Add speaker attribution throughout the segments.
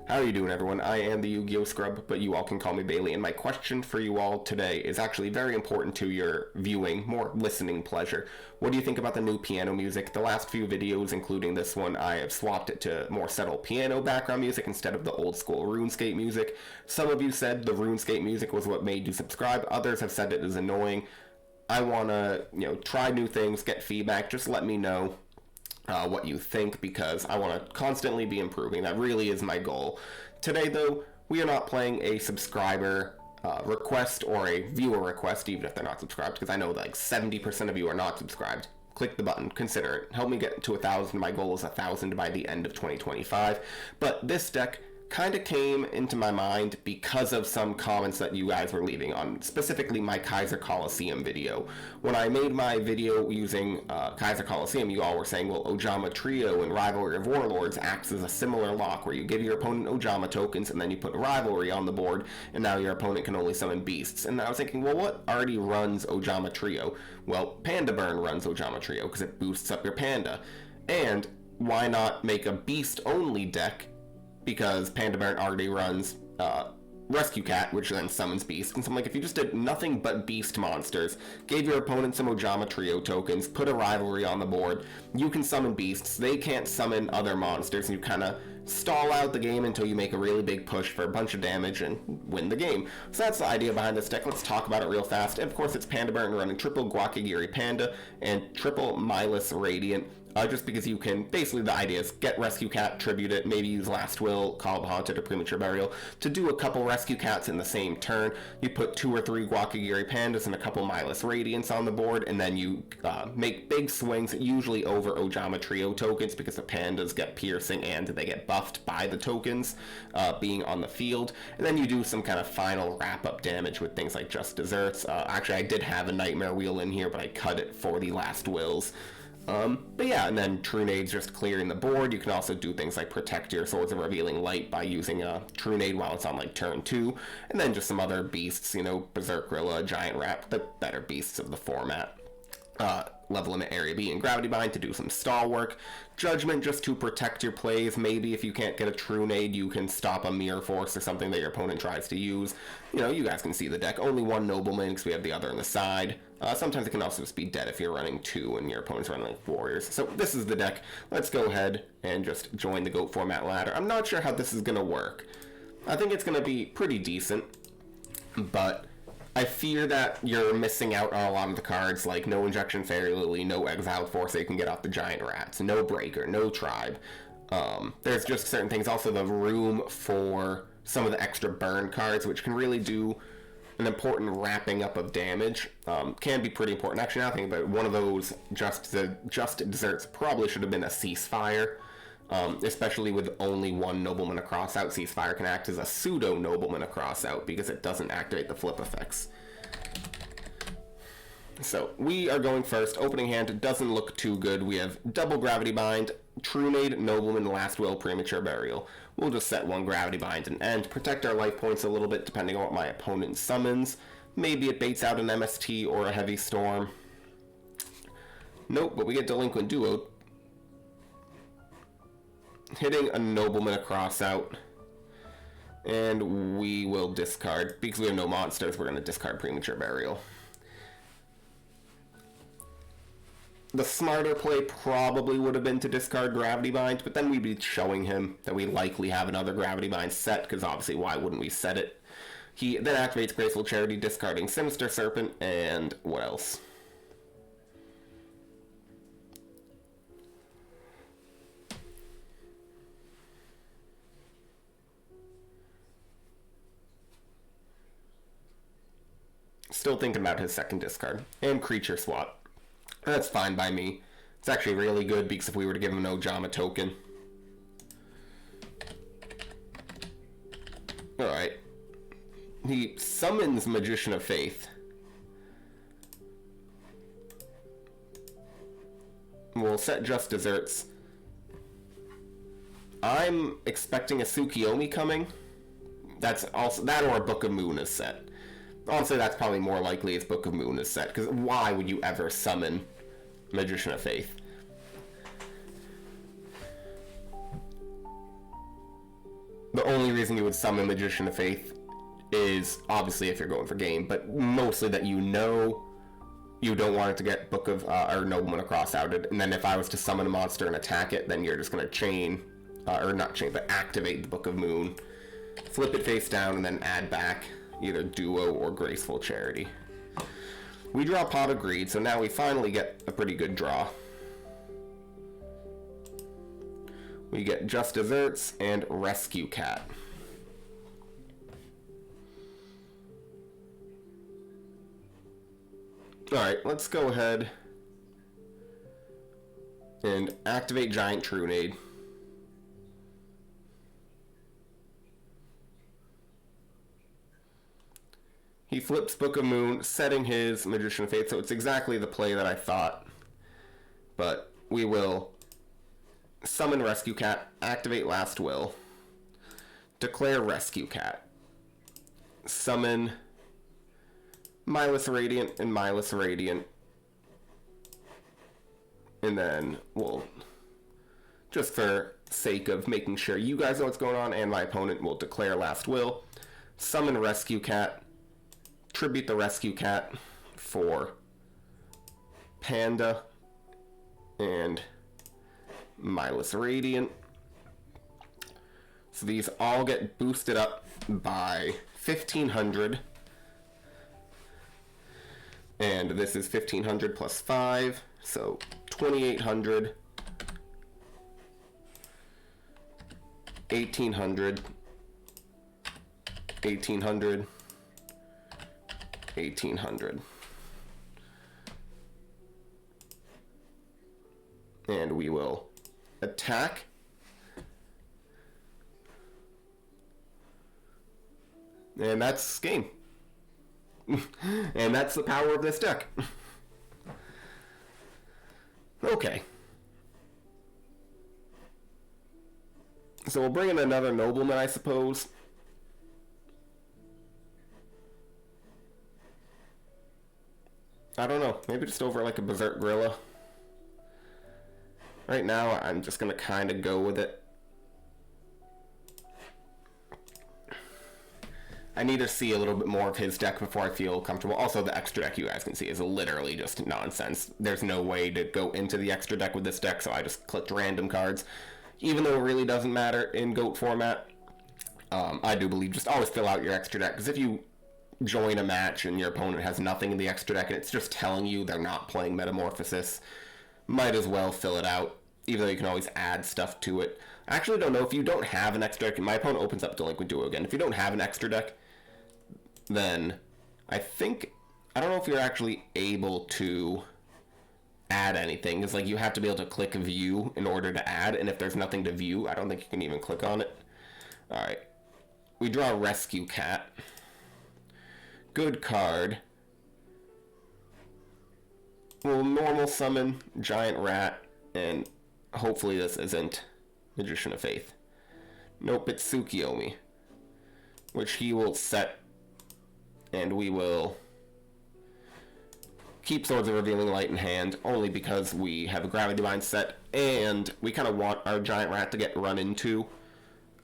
Speaker 1: How are you doing, everyone? I am the Yu-Gi-Oh! Scrub, but you all can call me Bailey, and my question for you all today is actually very important to your viewing, more listening pleasure. What do you think about the new piano music? The last few videos, including this one, I have swapped it to more settled piano background music instead of the old school RuneScape music. Some of you said the RuneScape music was what made you subscribe, others have said it is annoying. I want to, try new things, get feedback, just let me know what you think, because I want to constantly be improving. That really is my goal. Today, though, we are not playing a subscriber request or a viewer request, even if they're not subscribed, because I know that like 70% of you are not subscribed. Click the button, consider it. Help me get to 1,000. My goal is 1,000 by the end of 2025. But this deck kind of came into my mind because of some comments that you guys were leaving on specifically my Kaiser Coliseum video. When I made my video using Kaiser Coliseum, you all were saying, well, Ojama Trio and Rivalry of Warlords acts as a similar lock where you give your opponent Ojama tokens and then you put Rivalry on the board, and now your opponent can only summon beasts. And I was thinking, well, what already runs Ojama Trio? Well, Panda Burn runs Ojama Trio because it boosts up your Panda. And why not make a beast only deck? Because Panda Burn already runs Rescue Cat, which then summons Beast. And so I'm like, if you just did nothing but Beast monsters, gave your opponent some Ojama Trio tokens, put a Rivalry on the board, you can summon Beasts, they can't summon other monsters, and you kind of stall out the game until you make a really big push for a bunch of damage and win the game. So that's the idea behind this deck. Let's talk about it real fast. And of course, it's Panda Burn running triple Guakagiri Panda and triple Milus Radiant. Just because you can, basically the idea is get Rescue Cat, tribute it, maybe use Last Will, Call of Haunted, or Premature Burial to do a couple Rescue Cats in the same turn. You put 2 or 3 Guakagiri Pandas and a couple Milus Radiants on the board, and then you make big swings, usually over Ojama Trio tokens, because the Pandas get piercing and they get buffed by the tokens being on the field. And then you do some kind of final wrap-up damage with things like Just Desserts. Actually, I did have a Nightmare Wheel in here, but I cut it for the Last Wills. But yeah, and then Truenade's just clearing the board. You can also do things like protect your Swords of Revealing Light by using a Trunade while it's on like turn 2, and then just some other beasts, Berserk Gorilla, Giant Rat, the better beasts of the format. Level Limit Area B and Gravity Bind to do some stall work. Judgment just to protect your plays. Maybe if you can't get a Trunade, you can stop a Mirror Force or something that your opponent tries to use. You guys can see the deck. Only one Nobleman because we have the other on the side. Sometimes it can also just be dead if you're running 2 and your opponent's running like Warriors. So this is the deck. Let's go ahead and just join the GOAT format ladder. I'm not sure how this is going to work. I think it's going to be pretty decent, but I fear that you're missing out on a lot of the cards, like no Injection Fairy Lily, no Exiled Force that you can get off the Giant Rats, no Breaker, no Tribe. There's just certain things. Also the room for some of the extra burn cards, which can really do an important wrapping up of damage. Can be pretty important. Actually, now I think about it, one of those Just Desserts probably should have been a Ceasefire. Especially with only one Nobleman across out. Ceasefire can act as a pseudo Nobleman across out because it doesn't activate the flip effects. So we are going first. Opening hand doesn't look too good. We have double Gravity Bind, Trunade, Nobleman, Last Will, Premature Burial. We'll just set 1 Gravity Bind and end. Protect our life points a little bit depending on what my opponent summons. Maybe it baits out an MST or a Heavy Storm. Nope, but we get Delinquent Duo, hitting a Nobleman across out, and we will discard. Because we have no monsters, we're going to discard Premature Burial. The smarter play probably would have been to discard Gravity Bind, but then we'd be showing him that we likely have another Gravity Bind set, because obviously why wouldn't we set it? He then activates Graceful Charity, discarding Sinister Serpent, and what else? Still thinking about his second discard. And Creature Swap. That's fine by me. It's actually really good because if we were to give him an Ojama token. Alright. He summons Magician of Faith. We'll set Just Desserts. I'm expecting a Tsukiyomi coming. That's also that, or a Book of Moon is set. Honestly, that's probably more likely as Book of Moon is set, because why would you ever summon Magician of Faith? The only reason you would summon Magician of Faith is obviously if you're going for game, but mostly that you don't want it to get Book of or Nobleman of Cross outed, and then if I was to summon a monster and attack it, then you're just going to chain, or not chain, but activate the Book of Moon, flip it face down, and then add back either Duo or Graceful Charity. We draw Pot of Greed, so now we finally get a pretty good draw. We get Just Desserts and Rescue Cat. Alright, let's go ahead and activate Giant Trunade. He flips Book of Moon, setting his Magician of Faith, so it's exactly the play that I thought. But we will summon Rescue Cat, activate Last Will, declare Rescue Cat, summon Mindless Radiant and Mindless Radiant, and then we'll, just for sake of making sure you guys know what's going on and my opponent, will declare Last Will, summon Rescue Cat, tribute the Rescue Cat for Panda and Mindless Radiant. So these all get boosted up by 1500. And this is 1500 plus 5, so 2800, 1800, 1800, 1800. And we will attack. And that's game. And that's the power of this deck. Okay. So we'll bring in another Nobleman, I suppose. I don't know. Maybe just over like a Berserk Gorilla. Right now, I'm just going to kind of go with it. I need to see a little bit more of his deck before I feel comfortable. Also, the extra deck you guys can see is literally just nonsense. There's no way to go into the extra deck with this deck, so I just clicked random cards. Even though it really doesn't matter in GOAT format, I do believe just always fill out your extra deck, because if you join a match and your opponent has nothing in the extra deck and it's just telling you they're not playing Metamorphosis, might as well fill it out, even though you can always add stuff to it. I actually don't know if you don't have an extra deck. My opponent opens up Delinquent Duo again. If you don't have an extra deck, then I don't know if you're actually able to add anything. It's like you have to be able to click view in order to add, and if there's nothing to view, I don't think you can even click on it. Alright. We draw Rescue Cat. Good card. We'll normal summon Giant Rat, and hopefully this isn't Magician of Faith. Nope, it's Tsukiyomi, which he will set, and we will keep Swords of Revealing Light in hand, only because we have a Gravity Divine set, and we kind of want our Giant Rat to get run into.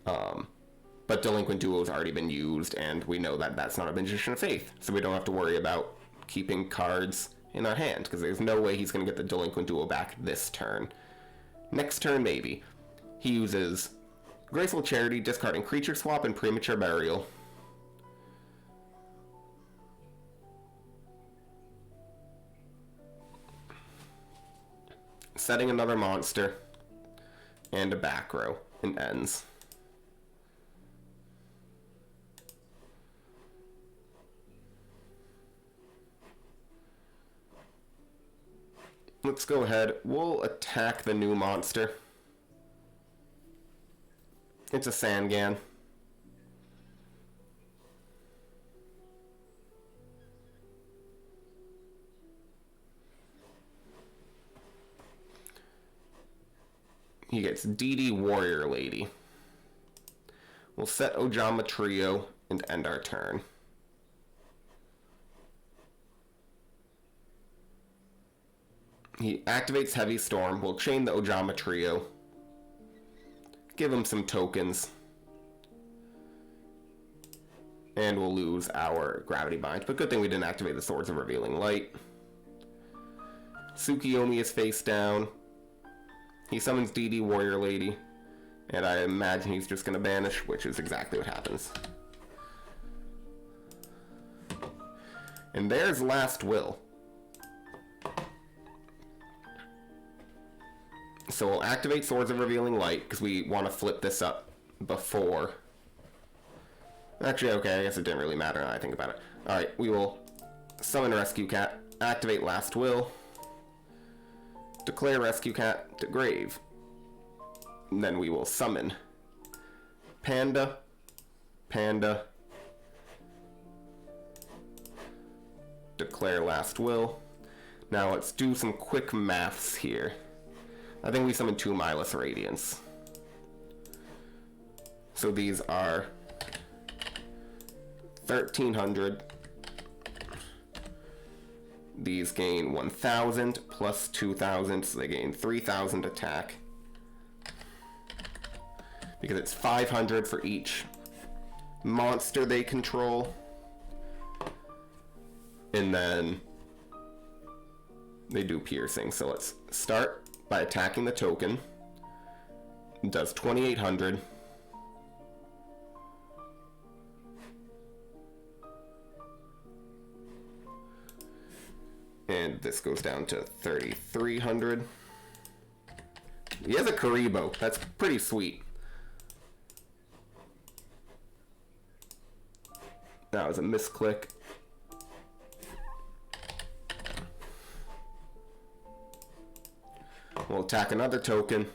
Speaker 1: But Delinquent Duo has already been used, and we know that that's not a Magician of Faith, so we don't have to worry about keeping cards in our hand, because there's no way he's going to get the Delinquent Duo back this turn. Next turn, maybe. He uses Graceful Charity, discarding Creature Swap and Premature Burial. Setting another monster, and a back row, and ends. Let's go ahead. We'll attack the new monster. It's a Sangan. He gets DD Warrior Lady. We'll set Ojama Trio and end our turn. He activates Heavy Storm. We'll chain the Ojama Trio. Give him some tokens. And we'll lose our Gravity Bind. But good thing we didn't activate the Swords of Revealing Light. Tsukiyomi is face down. He summons DD Warrior Lady. And I imagine he's just going to banish, which is exactly what happens. And there's Last Will. So we'll activate Swords of Revealing Light, because we want to flip this up before. Actually, okay, I guess it didn't really matter now I think about it. Alright, we will summon Rescue Cat, activate Last Will, declare Rescue Cat to grave. And then we will summon Panda, Panda, declare Last Will. Now let's do some quick maths here. I think we summon 2 Mindless Radiance. So these are 1,300. These gain 1,000 plus 2,000, so they gain 3,000 attack. Because it's 500 for each monster they control. And then they do piercing. So let's start by attacking the token. It does 2,800. And this goes down to 3,300. He has a Karibo. That's pretty sweet. That was a misclick. We'll attack another token.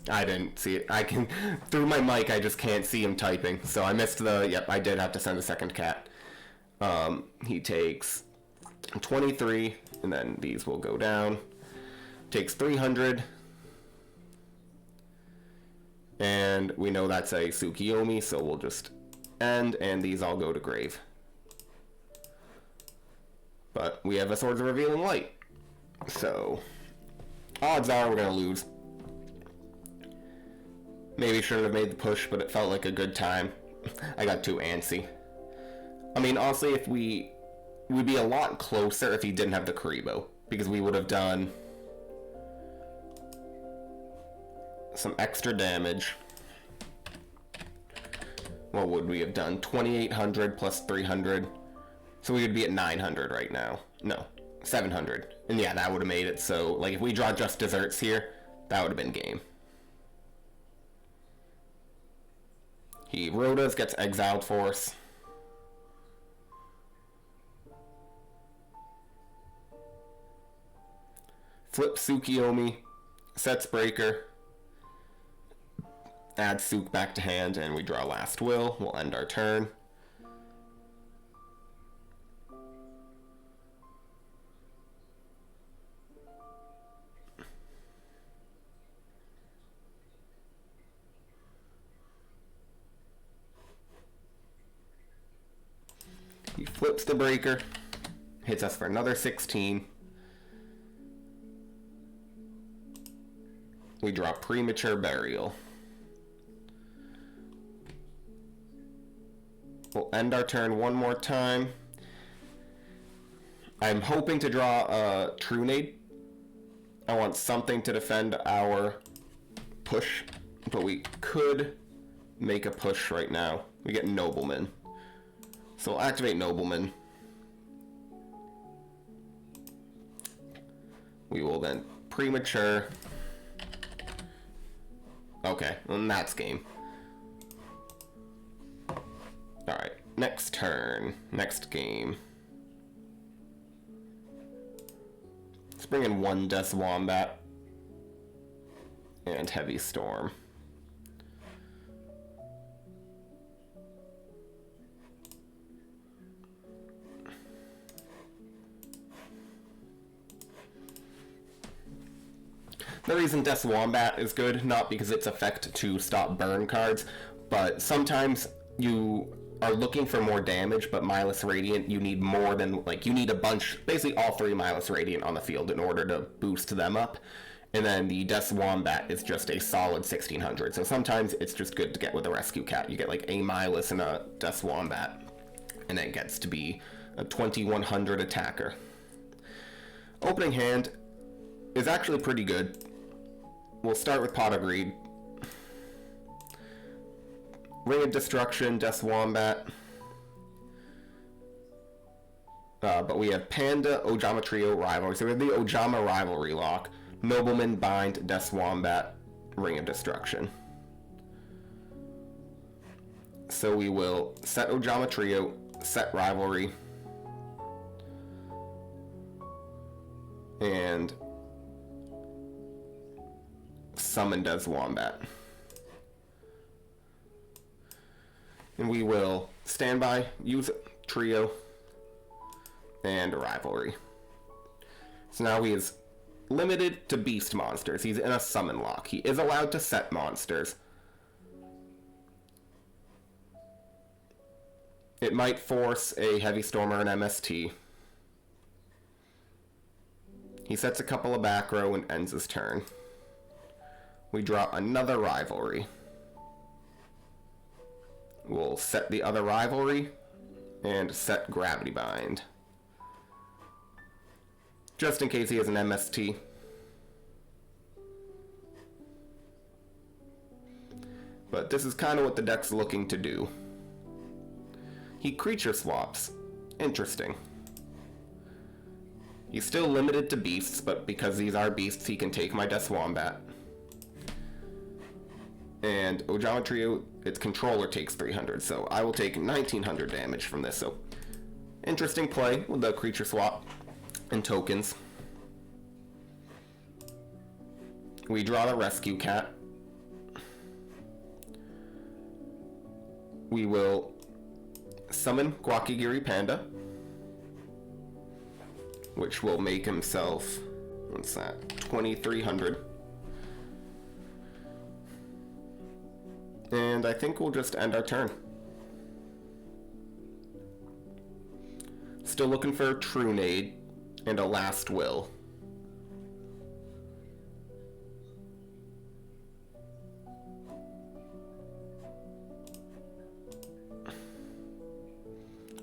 Speaker 1: I didn't see it. I can, through my mic, I just can't see him typing. So I missed the, yep, I did have to send a second cat. He takes 23, and then these will go down. Takes 300. And we know that's a Tsukiyomi, so we'll just end, and these all go to grave. But we have a Swords of Revealing Light. So, odds are we're going to lose. Maybe shouldn't have made the push, but it felt like a good time. I got too antsy. I mean, honestly, if we'd be a lot closer if he didn't have the Karibo, because we would have done some extra damage. What would we have done? 2,800 plus 300. So we would be at 900 right now. No, 700. And yeah, that would have made it so, like, if we draw just desserts here, that would have been game. He Rotas, gets Exiled Force. Flip Tsukiyomi, sets Breaker, add Tsuk back to hand, and we draw Last Will. We'll end our turn. He flips the Breaker, hits us for another 16. We draw Premature Burial. We'll end our turn one more time. I'm hoping to draw a Trunade. I want something to defend our push, but we could make a push right now. We get Nobleman. So we'll activate Nobleman. We will then Premature. Okay, and that's game. Alright, next turn. Next game. Let's bring in one Death Wombat. And Heavy Storm. The reason Death Wombat is good, not because its effect to stop burn cards, but sometimes you are looking for more damage, but Milus Radiant, you need more than, like, you need a bunch, basically all 3 Milus Radiant on the field in order to boost them up. And then the Death Wombat is just a solid 1600. So sometimes it's just good to get with a Rescue Cat. You get like a Milus and a Death Wombat, and it gets to be a 2100 attacker. Opening hand is actually pretty good. We'll start with Pot of Greed. Ring of Destruction, Death Wombat. But we have Panda, Ojama Trio, Rivalry. So we have the Ojama Rivalry lock. Nobleman, Bind, Death Wombat, Ring of Destruction. So we will set Ojama Trio, set Rivalry, and summon Death Wombat. And we will stand by, use Trio, and Rivalry. So now he is limited to beast monsters. He's in a summon lock. He is allowed to set monsters. It might force a Heavy Storm or an MST. He sets a couple of back row and ends his turn. We draw another Rivalry. We'll set the other Rivalry and set Gravity Bind, just in case he has an MST. But this is kind of what the deck's looking to do. He creature swaps. Interesting. He's still limited to beasts, but because these are beasts, he can take my Death Wombat. And Ojama Trio, its controller takes 300, so I will take 1900 damage from this. So, interesting play with the creature swap and tokens. We draw the Rescue Cat. We will summon Guakigiri Panda, which will make himself, what's that, 2300. And I think we'll just end our turn. Still looking for a True Nade and a Last Will.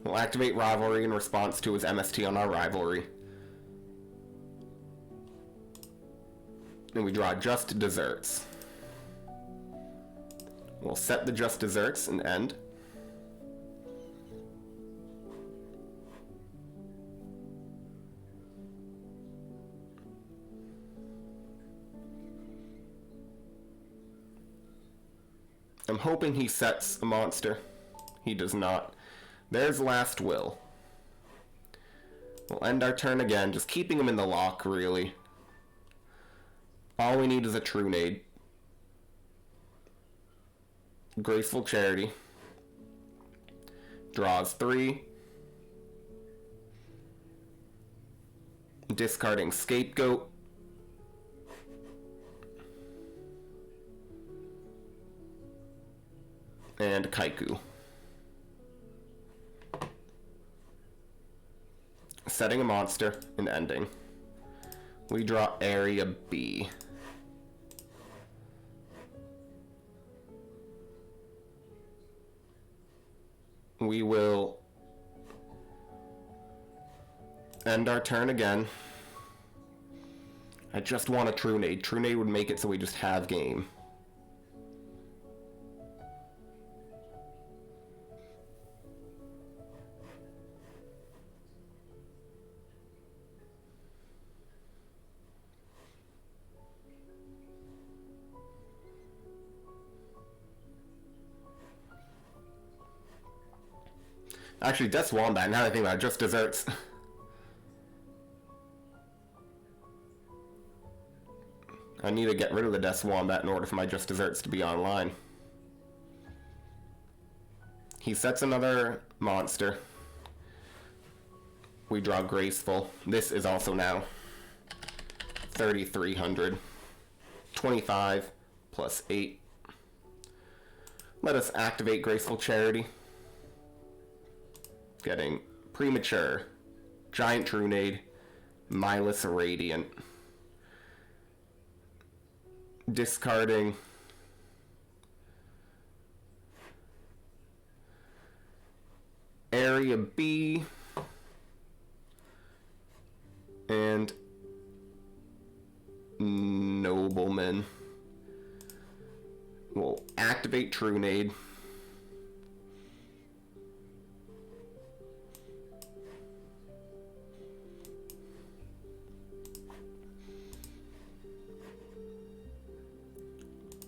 Speaker 1: We'll activate Rivalry in response to his MST on our Rivalry. And we draw Just Desserts. We'll set the Just Desserts and end. I'm hoping he sets a monster. He does not. There's Last Will. We'll end our turn again, just keeping him in the lock, really. All we need is a True Nade. Graceful Charity. Draws 3. Discarding Scapegoat. And Kaiku. Setting a monster and ending. We draw Area B. We will end our turn again. I just want a True Nade. True Nade would make it so we just have game. Actually, Death Wombat, now that I think about it, Just Desserts. I need to get rid of the Death Wombat in order for my Just Desserts to be online. He sets another monster. We draw Graceful. This is also now 3,300. 25 plus 8. Let us activate Graceful Charity. Getting Premature, Giant Trunade, Mindless Radiant. Discarding Area B and Nobleman. We'll activate Trunade.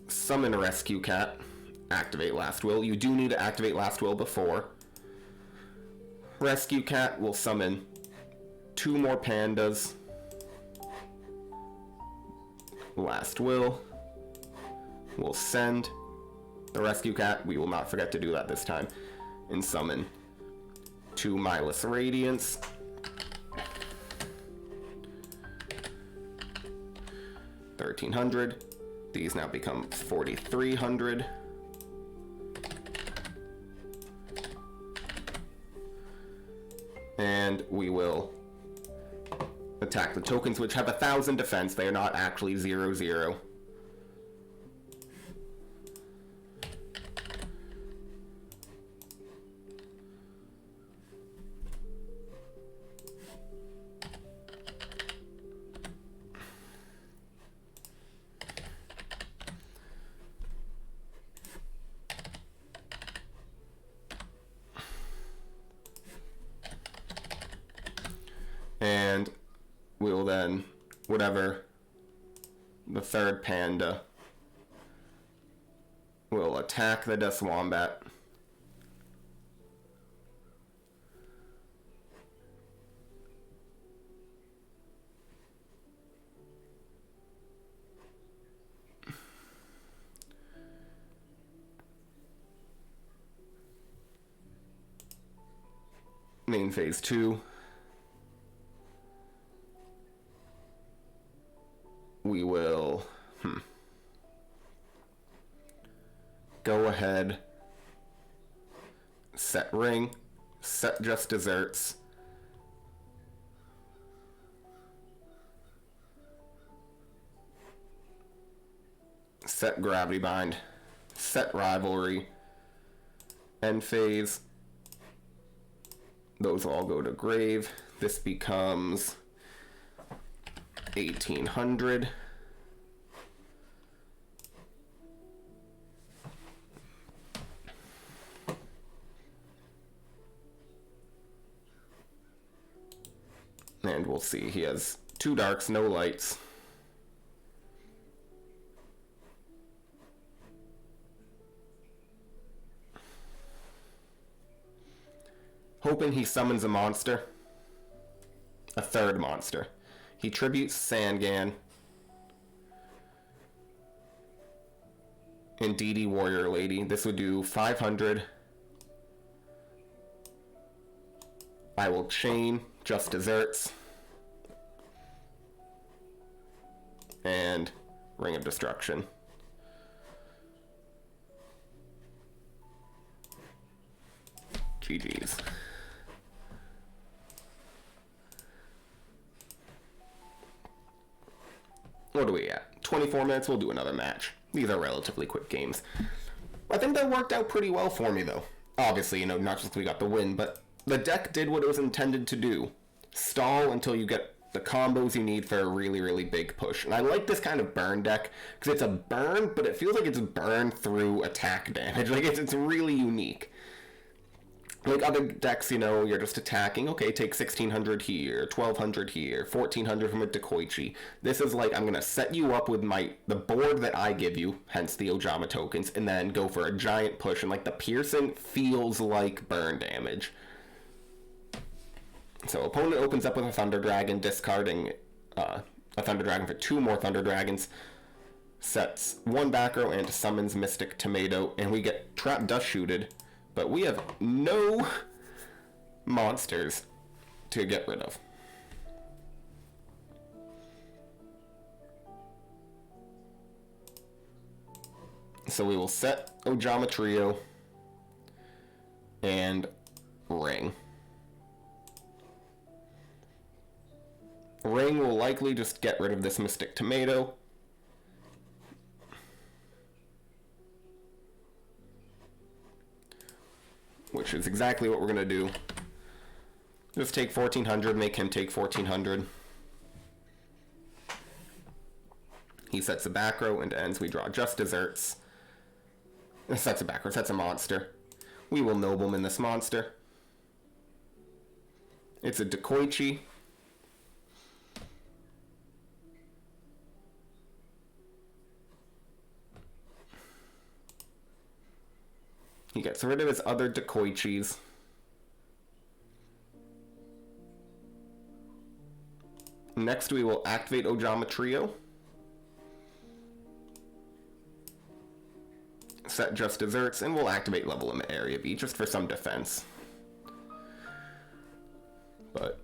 Speaker 1: Summon Rescue Cat. Activate Last Will. You do need to activate Last Will before. Rescue Cat will summon 2 more pandas. Last Will. We'll send the Rescue Cat. We will not forget to do that this time. And summon 2 Mindless Radiance. $1,300. These now become 4,300. And we will attack the tokens, which have 1,000 defense. They are not actually 0/0. And we'll then, whatever the third panda, will attack the Death Wombat. Main phase 2. We will go ahead, set ring, set just desserts, set gravity bind, set rivalry, end phase. Those all go to grave. This becomes 1,800. And we'll see, he has 2 darks, no lights. Hoping he summons a monster. A third monster. He tributes Sangan. And DD Warrior Lady. This would do 500. I will chain just desserts. And Ring of Destruction. GG's. What are we at? 24 minutes, we'll do another match. These are relatively quick games. I think that worked out pretty well for me, though. Obviously, not just because we got the win, but the deck did what it was intended to do. Stall until you get the combos you need for a really, really big push. And I like this kind of burn deck, because it's a burn, but it feels like it's burn through attack damage. Like, it's really unique. Like other decks, you're just attacking. Okay, take 1,600 here, 1,200 here, 1,400 from a Dekoichi. This is like, I'm going to set you up with the board that I give you, hence the Ojama tokens, and then go for a giant push. And like the piercing feels like burn damage. So opponent opens up with a Thunder Dragon, discarding a Thunder Dragon for 2 more Thunder Dragons. Sets 1 back row and summons Mystic Tomato, and we get Trap Dust Shooted. But we have no monsters to get rid of. So we will set Ojama Trio and Ring. Ring will likely just get rid of this Mystic Tomato. Which is exactly what we're going to do. Just take 1400, make him take 1400. He sets a back row and ends. We draw just desserts. Sets a back row, sets a monster. We will nobleman this monster. It's a Dekoichi. He gets rid of his other Dekoichis. Next we will activate Ojama Trio. Set just desserts, and we'll activate Level Limit Area B just for some defense. But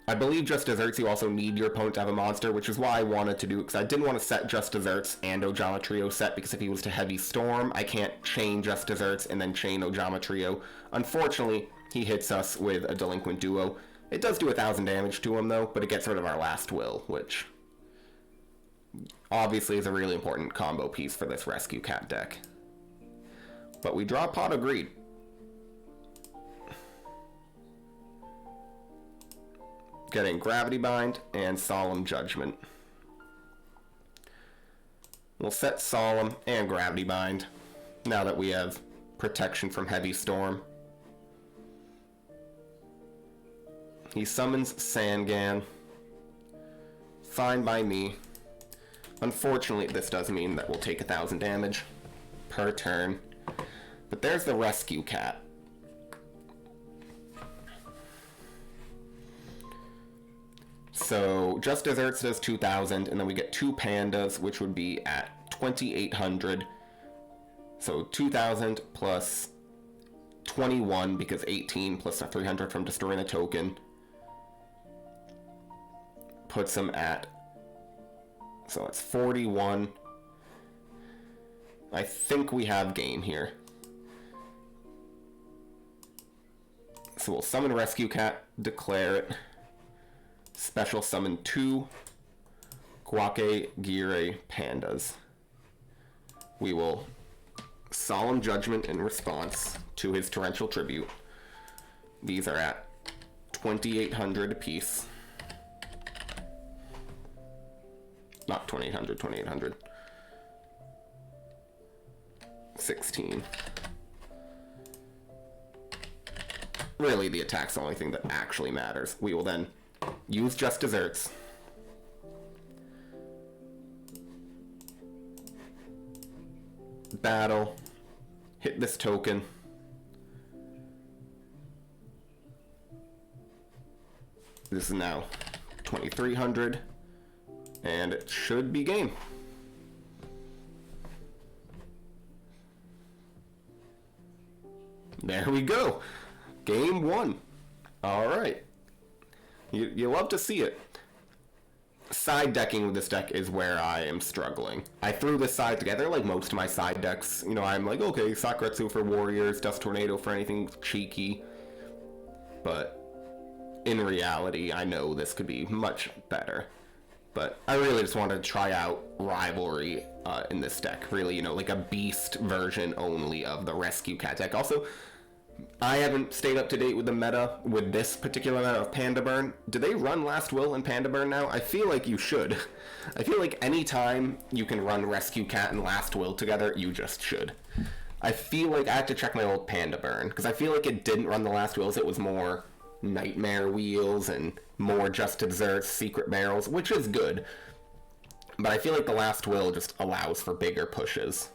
Speaker 1: I believe just desserts you also need your opponent to have a monster, which is why I wanted to do it, because I didn't want to set just desserts and Ojama Trio set, because if he was to heavy storm, I can't chain just desserts and then chain Ojama Trio. Unfortunately, he hits us with a delinquent duo. It does do 1,000 damage to him though, but it gets rid of our last will, which obviously is a really important combo piece for this Rescue Cat deck. But we draw Pot of Greed. Getting Gravity Bind and Solemn Judgment. We'll set Solemn and Gravity Bind now that we have protection from Heavy Storm. He summons Sangan. Fine by me. Unfortunately, this does mean that we'll take 1,000 damage per turn. But there's the Rescue Cat. So just desserts does 2,000, and then we get 2 pandas, which would be at 2,800. So 2,000 plus 21, because 18 plus the 300 from destroying the token puts him at, so it's 41. I think we have game here. So we'll summon Rescue Cat, declare it. Special summon 2 Guake Gire Pandas. We will Solemn Judgment in response to his Torrential Tribute. These are at 2,800 apiece. Not 2,800, 2,800. 16. Really, the attack's the only thing that actually matters. We will then use just desserts. Battle. Hit this token. This is now 2,300. And it should be game. There we go. Game 1. All right. You love to see it. Side decking with this deck is where I am struggling. I threw this side together like most of my side decks. You know, I'm like, okay, Sakuretsu for Warriors, Dust Tornado for anything cheeky. But in reality, I know this could be much better. But I really just wanted to try out Rivalry in this deck. Really, you know, like a beast version only of the Rescue Cat deck. Also, I haven't stayed up to date with the meta with this particular meta of Panda Burn. Do they run Last Will and Panda Burn now? I feel like you should. I feel like anytime you can run Rescue Cat and Last Will together, you just should. I feel like I have to check my old Panda Burn, because I feel like it didn't run the Last Wills. It was more Nightmare Wheels and more Just Desserts, Secret Barrels, which is good. But I feel like the Last Will just allows for bigger pushes.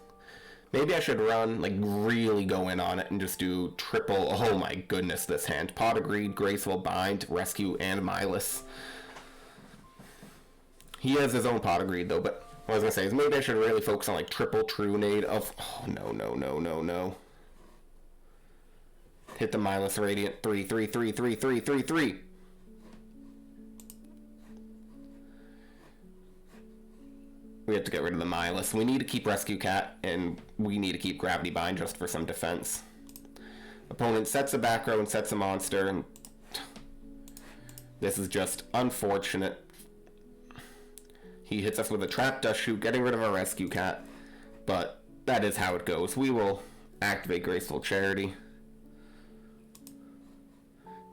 Speaker 1: Maybe I should run, like, really go in on it and just do triple, oh my goodness, this hand. Pot of Greed, Graceful Bind, Rescue, and Milas. He has his own Pot of Greed, though, but what I was going to say is maybe I should really focus on, like, triple Trunade of, oh, no. Hit the Milas Radiant, 3. We have to get rid of the Milas. We need to keep Rescue Cat, and we need to keep Gravity Bind just for some defense. Opponent sets a back row and sets a monster, and this is just unfortunate. He hits us with a Trap Dust Shoot, getting rid of our Rescue Cat, but that is how it goes. We will activate Graceful Charity,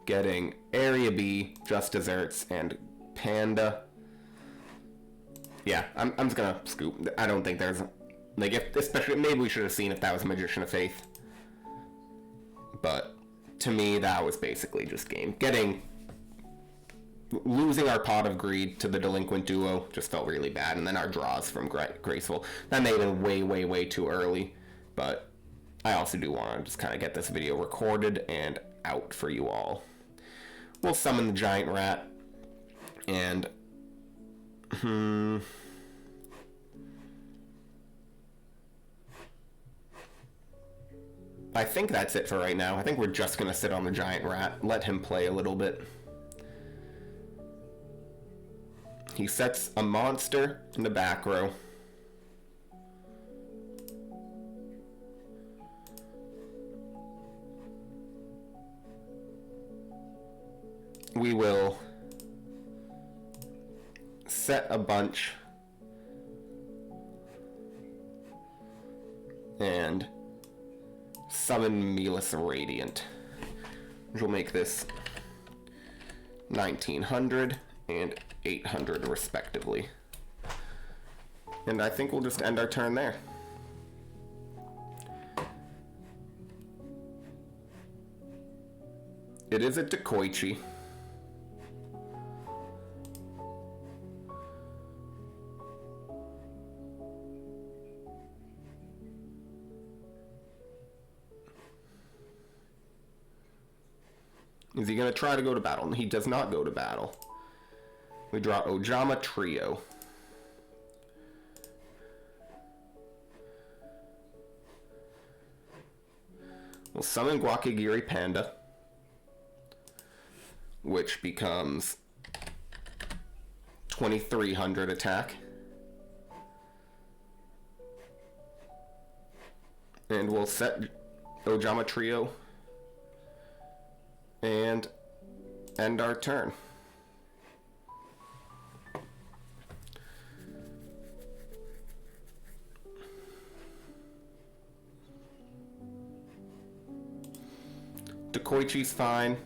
Speaker 1: getting Area B, Just Desserts, and Panda. Yeah, I'm just gonna scoop. I don't think there's, like, if, especially, maybe we should have seen if that was Magician of Faith. But, to me, that was basically just game. Losing our Pot of Greed to the Delinquent Duo just felt really bad, and then our draws from Graceful. That may have been way, way, way too early, but I also do want to just kind of get this video recorded and out for you all. We'll summon the Giant Rat, and I think that's it for right now. I think we're just going to sit on the Giant Rat, let him play a little bit. He sets a monster in the back row. We will set a bunch and summon Milas Radiant, which will make this 1900 and 800 respectively. And I think we'll just end our turn there. It is a Dekoichi. Is he going to try to go to battle? He does not go to battle. We draw Ojama Trio. We'll summon Guakagiri Panda, which becomes 2300 attack. And we'll set Ojama Trio and end our turn. Dekoichi's fine.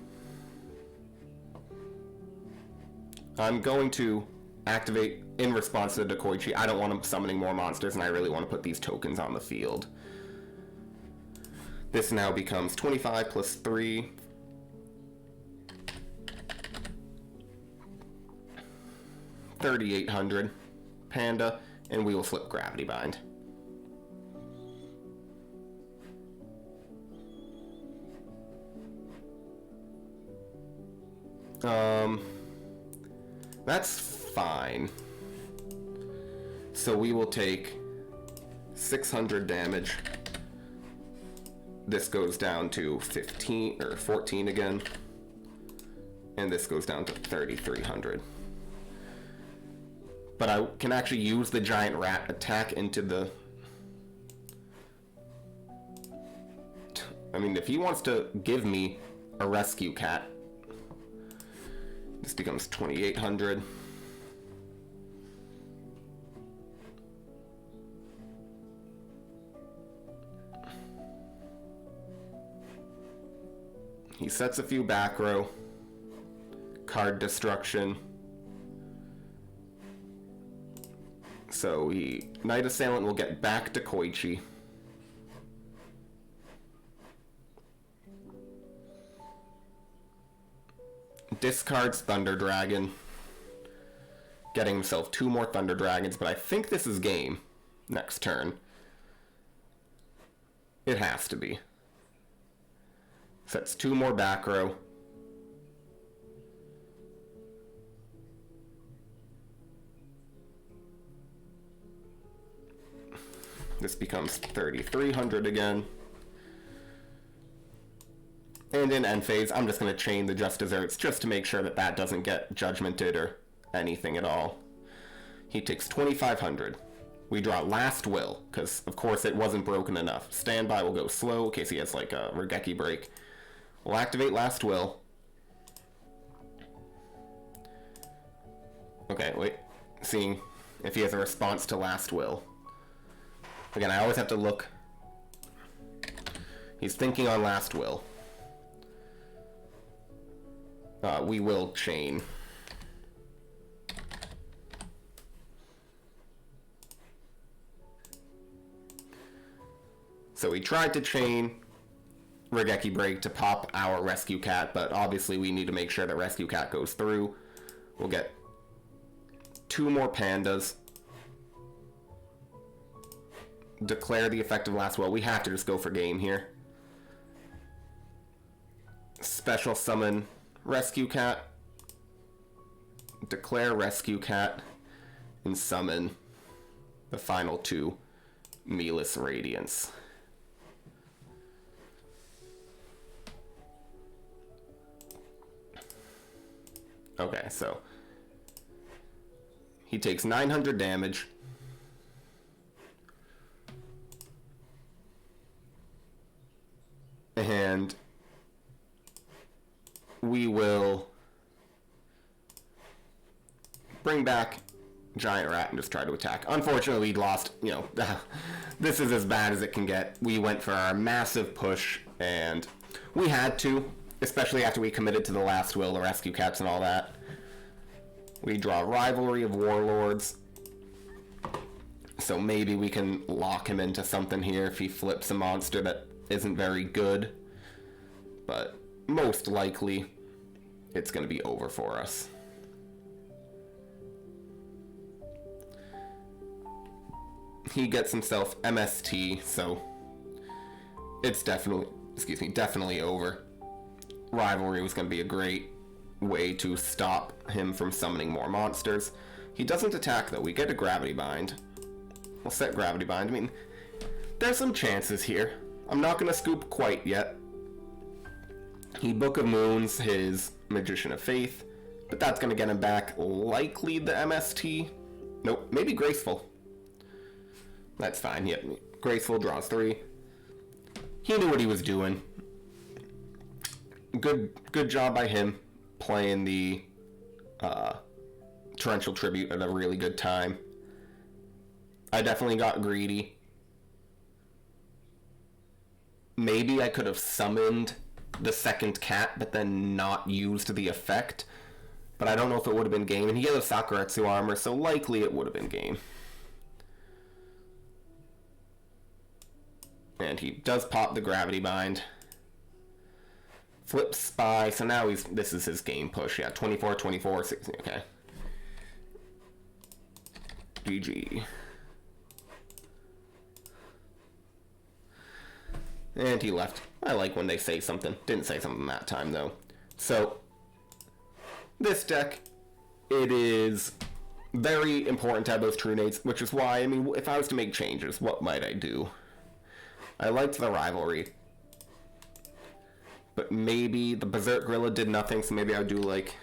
Speaker 1: I'm going to activate in response to the Dekoichi. I don't want him summoning more monsters, and I really want to put these tokens on the field. This now becomes 25 plus 3. 3,800 Panda, and we will flip Gravity Bind. That's fine. So we will take 600 damage. This goes down to 15 or 14 again. And this goes down to 3,300. But I can actually use the Giant Rat attack into the... I mean, if he wants to give me a Rescue Cat, this becomes 2,800. He sets a few back row. Card destruction. So Knight Assailant will get back to Koichi. Discards Thunder Dragon. Getting himself 2 more Thunder Dragons, but I think this is game next turn. It has to be. Sets 2 more back row. This becomes 3,300 again. And in end phase, I'm just going to chain the Just Desserts just to make sure that that doesn't get judgmented or anything at all. He takes 2,500. We draw Last Will, because of course it wasn't broken enough. Standby will go slow, in case he has like a Regeki break. We'll activate Last Will. Okay, wait. Seeing if he has a response to Last Will. Again, I always have to look. He's thinking on Last Will. We will chain. So we tried to chain Regeki Break to pop our Rescue Cat, but obviously we need to make sure that Rescue Cat goes through. We'll get 2 more pandas. Declare the effective Last Will. We have to just go for game here. Special summon Rescue Cat. Declare Rescue Cat. And summon the final 2 Meatless Radiance. Okay, so he takes 900 damage. And we will bring back Giant Rat and just try to attack. Unfortunately, we lost, you know, this is as bad as it can get. We went for our massive push, and we had to, especially after we committed to the Last Will, the Rescue Cats and all that. We draw Rivalry of Warlords. So maybe we can lock him into something here if he flips a monster that isn't very good. But most likely, it's going to be over for us. He gets himself MST, so it's definitely over. Rivalry was going to be a great way to stop him from summoning more monsters. He doesn't attack, though. We get a Gravity Bind. We'll set Gravity Bind. I mean, there's some chances here. I'm not going to scoop quite yet. He Book of Moons his Magician of Faith, but that's going to get him back likely the MST. Nope, maybe Graceful. That's fine. Yep, Graceful draws 3. He knew what he was doing. Good job by him playing the Torrential Tribute at a really good time. I definitely got greedy. Maybe I could have summoned the second cat, but then not used the effect. But I don't know if it would have been game. And he has a Sakuretsu armor, so likely it would have been game. And he does pop the Gravity Bind. Flip Spy, so now this is his game push. Yeah, 24, 24, 16, okay. GG. And he left. I like when they say something. Didn't say something that time, though. So, this deck, it is very important to have those True Nades, which is why, I mean, if I was to make changes, what might I do? I liked the Rivalry. But maybe the Berserk Gorilla did nothing, so maybe I would do, like...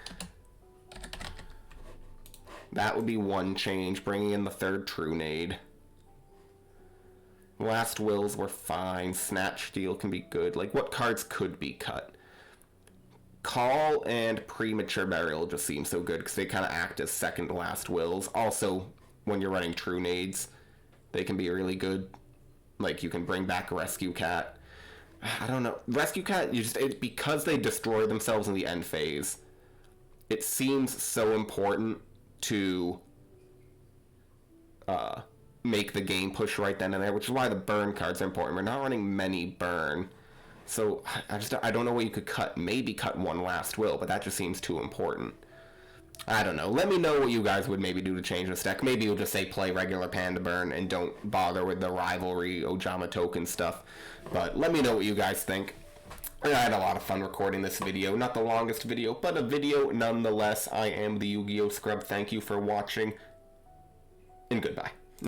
Speaker 1: That would be one change, bringing in the 3rd True Nade. Last Wills were fine. Snatch Steal can be good. Like, what cards could be cut? Call and Premature Burial just seem so good, because they kind of act as second Last Wills. Also, when you're running True Nades, they can be really good. Like, you can bring back a Rescue Cat. I don't know. Rescue Cat, because they destroy themselves in the end phase, it seems so important to make the game push right then and there, which is why the burn cards are important. We're not running many burn. So, I don't know what you could cut. Maybe cut one Last Will, but that just seems too important. I don't know. Let me know what you guys would maybe do to change this deck. Maybe you'll just say play regular Panda Burn and don't bother with the Rivalry, Ojama Token stuff. But let me know what you guys think. I had a lot of fun recording this video. Not the longest video, but a video nonetheless. I am the Yu-Gi-Oh! Scrub. Thank you for watching, and goodbye.